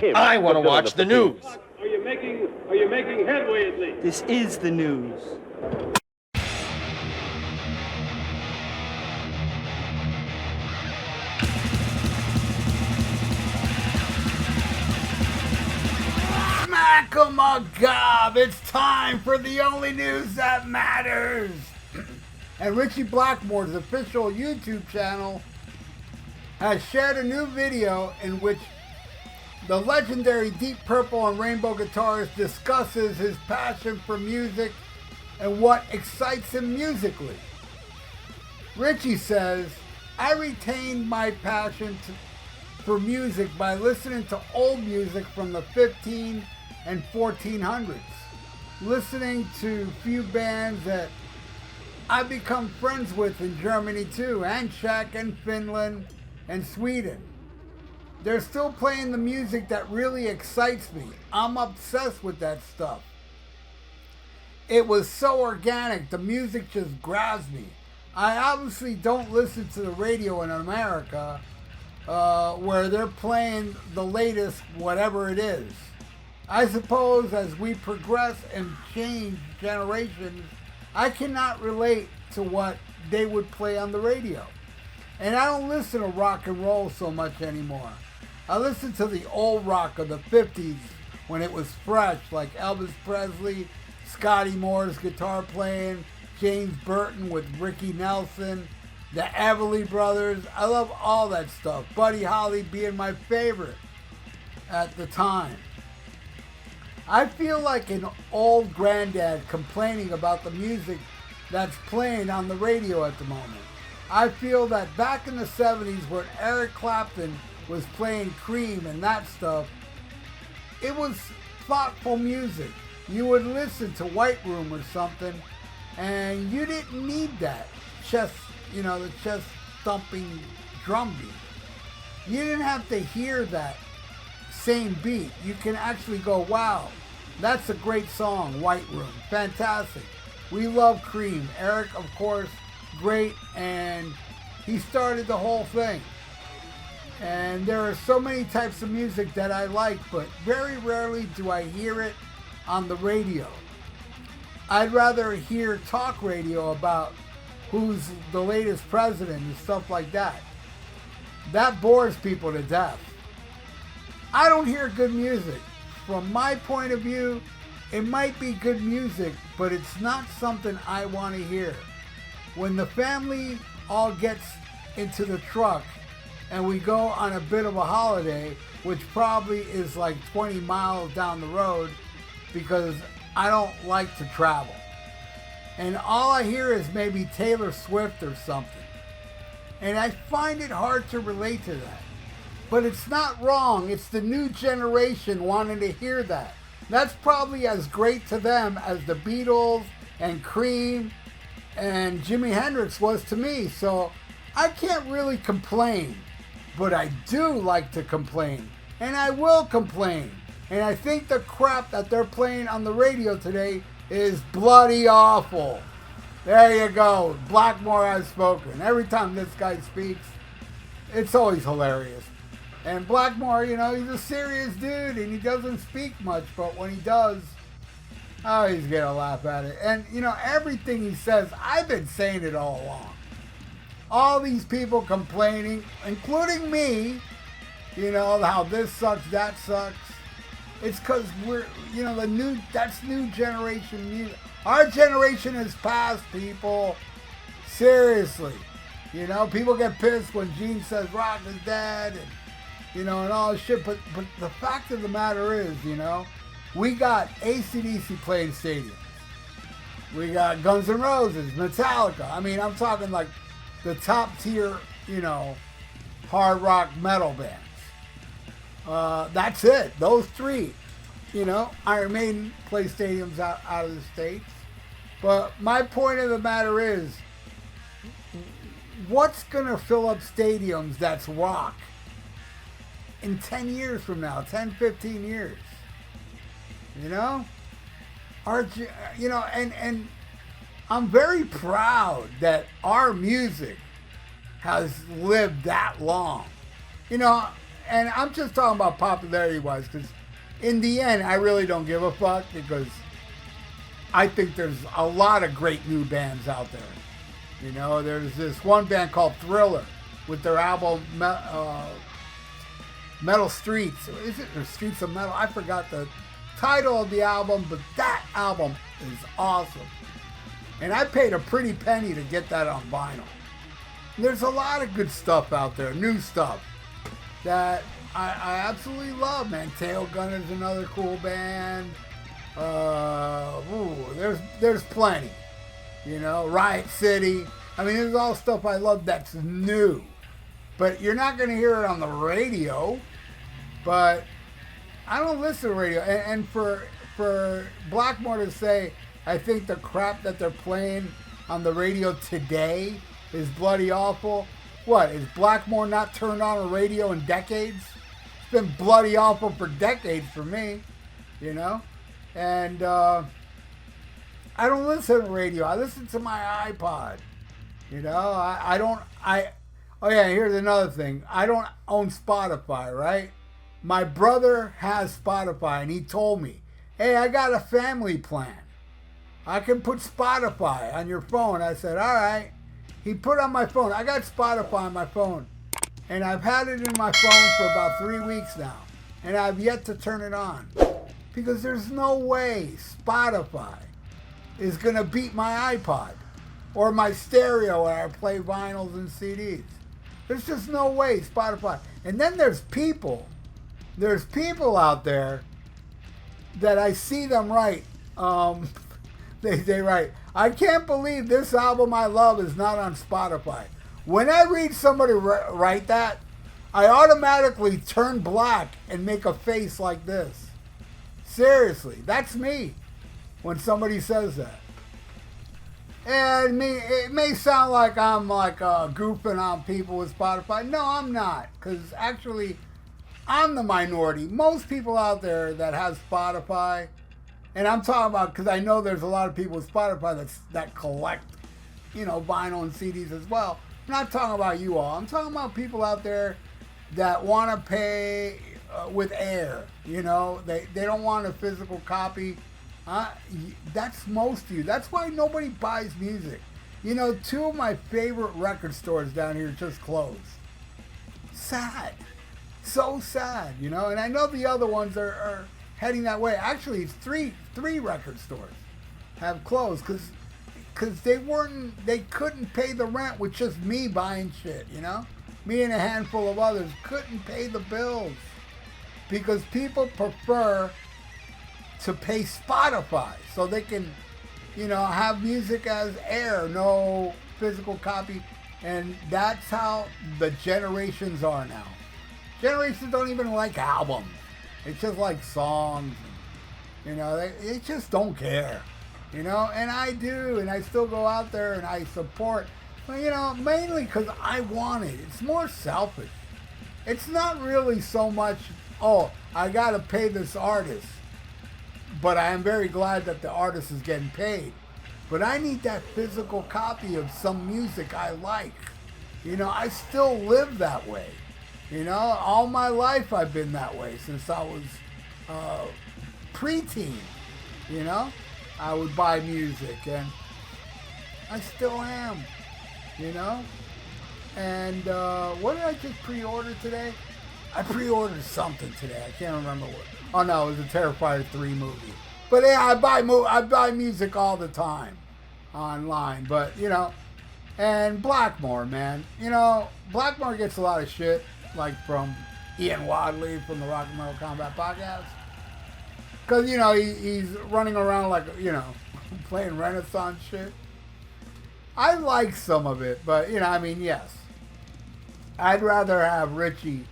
him. I want to watch the news. Are you making headway at least? This is the news. Smack-a-ma-gob! It's time for the only news that matters! And Richie Blackmore's official YouTube channel has shared a new video in which the legendary Deep Purple and Rainbow guitarist discusses his passion for music and what excites him musically. Richie says, I retained my passion for music by listening to old music from the 15 and 1400s, listening to few bands that I've become friends with in Germany too, and Czech and Finland and Sweden. They're still playing the music that really excites me. I'm obsessed with that stuff. It was so organic, the music just grabs me. I obviously don't listen to the radio in America where they're playing the latest whatever it is. I suppose as we progress and change generations, I cannot relate to what they would play on the radio. And I don't listen to rock and roll so much anymore. I listen to the old rock of the 50s when it was fresh, like Elvis Presley, Scotty Moore's guitar playing, James Burton with Ricky Nelson, the Everly Brothers. I love all that stuff. Buddy Holly being my favorite at the time. I feel like an old granddad complaining about the music that's playing on the radio at the moment. I feel that back in the 70s when Eric Clapton was playing Cream and that stuff, it was thoughtful music. You would listen to White Room or something and you didn't need that chest, the chest thumping drum beat. You didn't have to hear that same beat. You can actually go, wow, that's a great song, White Room, fantastic. We love Cream. Eric, of course, great, and he started the whole thing. And there are so many types of music that I like, but very rarely do I hear it on the radio. I'd rather hear talk radio about who's the latest president and stuff like that. That bores people to death. I don't hear good music. From my point of view, it might be good music, but it's not something I want to hear. When the family all gets into the truck and we go on a bit of a holiday, which probably is like 20 miles down the road because I don't like to travel. And all I hear is maybe Taylor Swift or something. And I find it hard to relate to that. But it's not wrong. It's the new generation wanting to hear that. That's probably as great to them as the Beatles and Cream and Jimi Hendrix was to me. So I can't really complain. But I do like to complain. And I will complain. And I think the crap that they're playing on the radio today is bloody awful. There you go. Blackmore has spoken. Every time this guy speaks, it's always hilarious. And Blackmore, he's a serious dude and he doesn't speak much, but when he does, oh, he's gonna laugh at it. And, everything he says, I've been saying it all along. All these people complaining, including me, how this sucks, that sucks. It's because we're, that's new generation music. Our generation is past, people. Seriously. People get pissed when Gene says rock is dead and all this shit. But the fact of the matter is, we got AC/DC playing stadiums. We got Guns N' Roses, Metallica. I mean, I'm talking like the top tier, hard rock metal bands. That's it. Those three. Iron Maiden play stadiums out of the States. But my point of the matter is, what's going to fill up stadiums that's rock in 10 years from now, 10, 15 years? And I'm very proud that our music has lived that long. and I'm just talking about popularity-wise, because in the end, I really don't give a fuck, because I think there's a lot of great new bands out there. You know, there's this one band called Thriller with their album Metal Streets. Is it or Streets of Metal? I forgot the title of the album, but that album is awesome. And I paid a pretty penny to get that on vinyl. There's a lot of good stuff out there, new stuff, that I absolutely love, man. Tailgun is another cool band. There's plenty. You know, Riot City. I mean, there's all stuff I love that's new. But you're not going to hear it on the radio. But I don't listen to radio. And for Blackmore to say, I think the crap that they're playing on the radio today is bloody awful. What, is Blackmore not turned on a radio in decades? It's been bloody awful for decades for me, you know? And I don't listen to radio. I listen to my iPod. You know, oh yeah, here's another thing. I don't own Spotify, right? My brother has Spotify, and he told me, hey, I got a family plan. I can put Spotify on your phone. I said, all right. He put on my phone. I got Spotify on my phone. And I've had it in my phone for about 3 weeks now. And I've yet to turn it on. Because there's no way Spotify is going to beat my iPod. Or my stereo where I play vinyls and CDs. There's just no way Spotify. And then there's people. There's people out there that I see them write. They write, I can't believe this album I love is not on Spotify. When I read somebody write that, I automatically turn black and make a face like this. Seriously, that's me when somebody says that. And it may sound like I'm like goofing on people with Spotify. No, I'm not, because actually I'm the minority. Most people out there that have Spotify, and I'm talking about, because I know there's a lot of people with Spotify that collect, you know, vinyl and CDs as well. I'm not talking about you all. I'm talking about people out there that want to pay with air. You know, they don't want a physical copy. That's most of you. That's why nobody buys music. You know, 2 of my favorite record stores down here just closed. Sad. So sad, you know. And I know the other ones are heading that way. Actually, it's three record stores have closed because they couldn't pay the rent with just me buying shit, you know. Me and a handful of others couldn't pay the bills because people prefer to pay Spotify so they can, you know, have music as air, no physical copy. And that's how the generations are now. Generations don't even like albums. It's just like songs. You know, they just don't care. You know, and I do, and I still go out there and I support. Well, you know, mainly because I want it. It's more selfish. It's not really so much, oh, I got to pay this artist. But I am very glad that the artist is getting paid. But I need that physical copy of some music I like. You know, I still live that way. You know, all my life I've been that way since I was preteen. You know, I would buy music, and I still am. You know, and what did I just pre-order today? I pre-ordered something today. I can't remember what. Oh no, it was a Terrifier 3 movie. But yeah, I buy music all the time online. But you know, and Blackmore, man. You know, Blackmore gets a lot of shit, like from Ian Wadley from the Rock and Metal Combat Podcast, because you know he's running around like, you know, playing Renaissance shit. I like some of it, but you know, I mean, yes, I'd rather have Richie,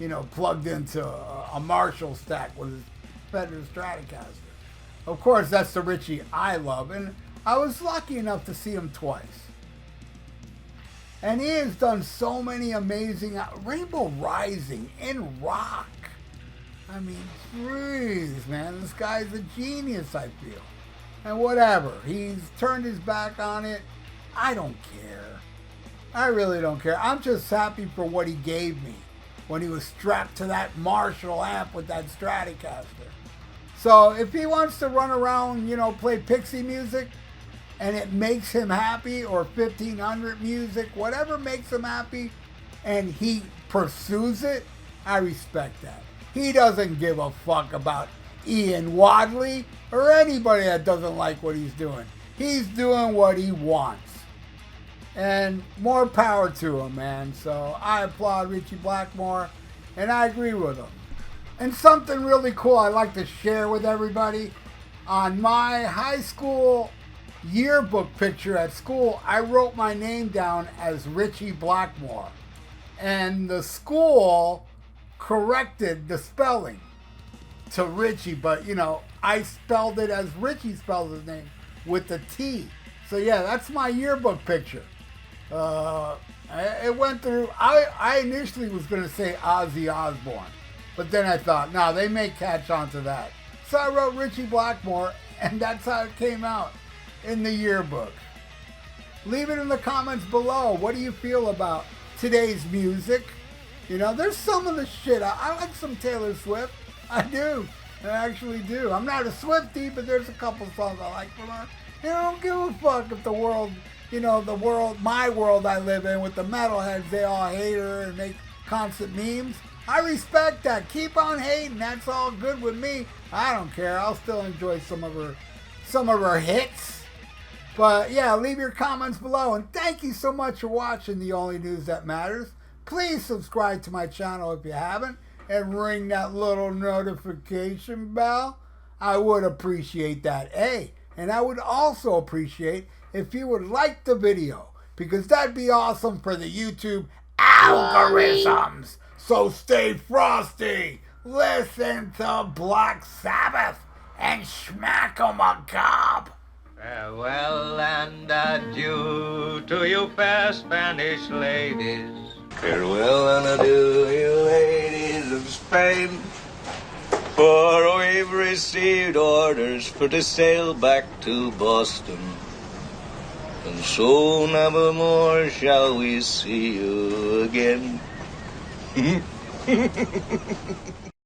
you know, plugged into a Marshall stack with his Fender Stratocaster. Of course, that's the Richie I love, and I was lucky enough to see him twice. And he has done so many amazing... Rainbow Rising in rock. I mean, jeez, man, this guy's a genius, I feel. And whatever, he's turned his back on it. I don't care. I really don't care. I'm just happy for what he gave me. when he was strapped to that Marshall amp with that Stratocaster. So if he wants to run around, you know, play Pixie music, and it makes him happy, or 1500 music, whatever makes him happy, and he pursues it, I respect that. He doesn't give a fuck about Ian Wadley or anybody that doesn't like what he's doing. He's doing what he wants. And more power to him, man. So I applaud Richie Blackmore, and I agree with him. And something really cool I'd like to share with everybody. On my high school yearbook picture at school, I wrote my name down as Richie Blackmore. And the school corrected the spelling to Richie, but, you know, I spelled it as Richie spells his name, with the T. So, yeah, that's my yearbook picture. It went through, I initially was going to say Ozzy Osbourne. But then I thought, no, they may catch on to that. So I wrote Richie Blackmore, and that's how it came out in the yearbook. Leave it in the comments below. What do you feel about today's music? You know, there's some of the shit. I like some Taylor Swift. I do. I actually do. I'm not a Swiftie, but there's a couple songs I like from her. You know, I don't give a fuck if the world, you know, the world, my world I live in with the metalheads, they all hate her and make constant memes. I respect that. Keep on hating. That's all good with me. I don't care. I'll still enjoy some of her hits. But yeah, leave your comments below. And thank you so much for watching The Only News That Matters. Please subscribe to my channel if you haven't. And ring that little notification bell. I would appreciate that. Hey, and I would also appreciate if you would like the video, because that'd be awesome for the YouTube algorithms. So stay frosty, listen to Black Sabbath, and smack 'em a gob. Farewell and adieu to you fair Spanish ladies. Farewell and adieu, you ladies of Spain. For we've received orders for to sail back to Boston. And so never more shall we see you again.